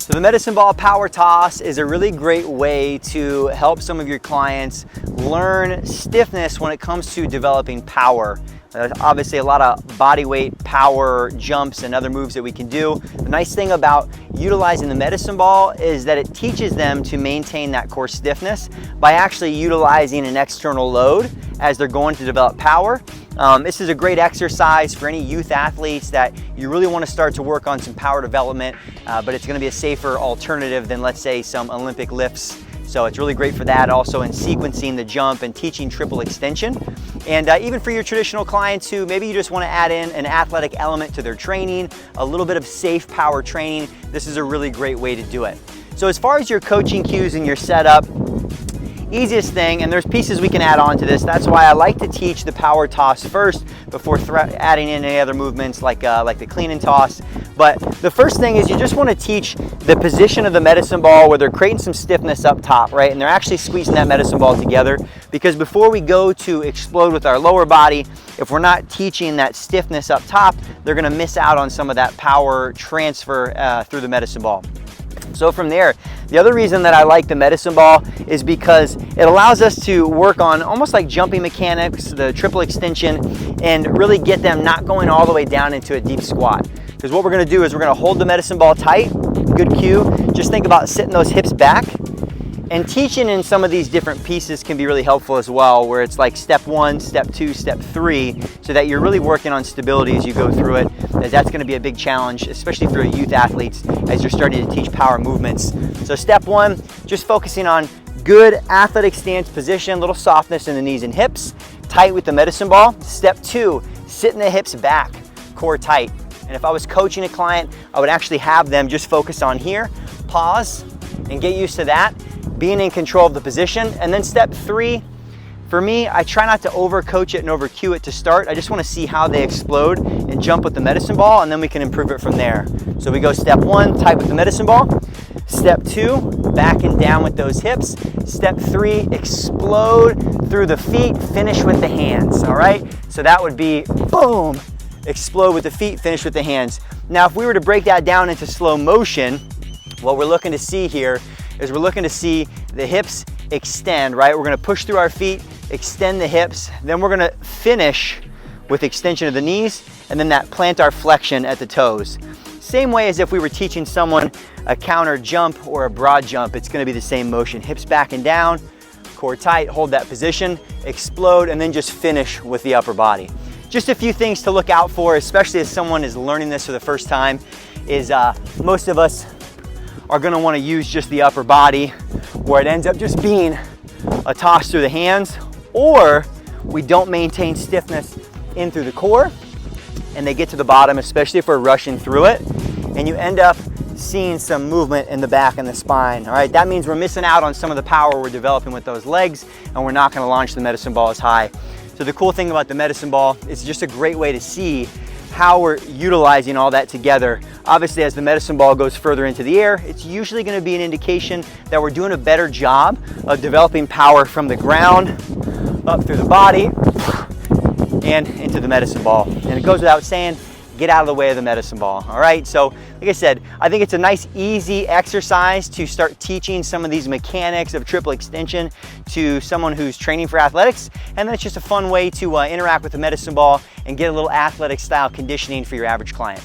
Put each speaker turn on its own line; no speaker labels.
So the medicine ball power toss is a really great way to help some of your clients learn stiffness when it comes to developing power. There's obviously a lot of body weight, power, jumps, and other moves that we can do. The nice thing about utilizing the medicine ball is that it teaches them to maintain that core stiffness by actually utilizing an external load as they're going to develop power. This is a great exercise for any youth athletes that you really want to start to work on some power development, but it's going to be a safer alternative than, let's say, some Olympic lifts. So it's really great for that, also in sequencing the jump and teaching triple extension. And even for your traditional clients who maybe you just want to add in an athletic element to their training, a little bit of safe power training, this is a really great way to do it. So as far as your coaching cues and your setup, easiest thing, and there's pieces we can add on to this, that's why I like to teach the power toss first before adding in any other movements like the clean and toss. But the first thing is you just want to teach the position of the medicine ball where they're creating some stiffness up top, right? And they're actually squeezing that medicine ball together, because before we go to explode with our lower body, if we're not teaching that stiffness up top, they're going to miss out on some of that power transfer through the medicine ball. So from there, the other reason that I like the medicine ball is because it allows us to work on almost like jumping mechanics, the triple extension, and really get them not going all the way down into a deep squat. Because what we're going to do is we're going to hold the medicine ball tight, good cue. Just think about sitting those hips back. And teaching in some of these different pieces can be really helpful as well, where it's like step 1, step 2, step 3, so that you're really working on stability as you go through it, as that's going to be a big challenge, especially for youth athletes as you're starting to teach power movements. So step 1, just focusing on good athletic stance position, little softness in the knees and hips, tight with the medicine ball. Step 2, sitting the hips back, core tight. And if I was coaching a client, I would actually have them just focus on here, pause, and get used to that, being in control of the position. And then step 3, for me, I try not to over coach it and over cue it to start. I just want to see how they explode and jump with the medicine ball, and then we can improve it from there. So we go step 1, tight with the medicine ball. Step 2, back and down with those hips. Step 3, explode through the feet, finish with the hands, all right? So that would be boom, explode with the feet, finish with the hands. Now, if we were to break that down into slow motion, what we're looking to see here is we're looking to see the hips extend, right? We're gonna push through our feet, extend the hips, then we're gonna finish with extension of the knees, and then that plantar flexion at the toes. Same way as if we were teaching someone a counter jump or a broad jump, it's gonna be the same motion. Hips back and down, core tight, hold that position, explode, and then just finish with the upper body. Just a few things to look out for, especially as someone is learning this for the first time, is most of us are going to want to use just the upper body, where it ends up just being a toss through the hands, or we don't maintain stiffness in through the core and they get to the bottom, especially if we're rushing through it, and you end up seeing some movement in the back and the spine. All right, that means we're missing out on some of the power we're developing with those legs, and we're not going to launch the medicine ball as high. So the cool thing about the medicine ball, it's just a great way to see how we're utilizing all that together. Obviously, as the medicine ball goes further into the air, it's usually going to be an indication that we're doing a better job of developing power from the ground up through the body and into the medicine ball. And it goes without saying, get out of the way of the medicine ball. All right, so like I said, I think it's a nice easy exercise to start teaching some of these mechanics of triple extension to someone who's training for athletics, and then it's just a fun way to interact with the medicine ball and get a little athletic style conditioning for your average client.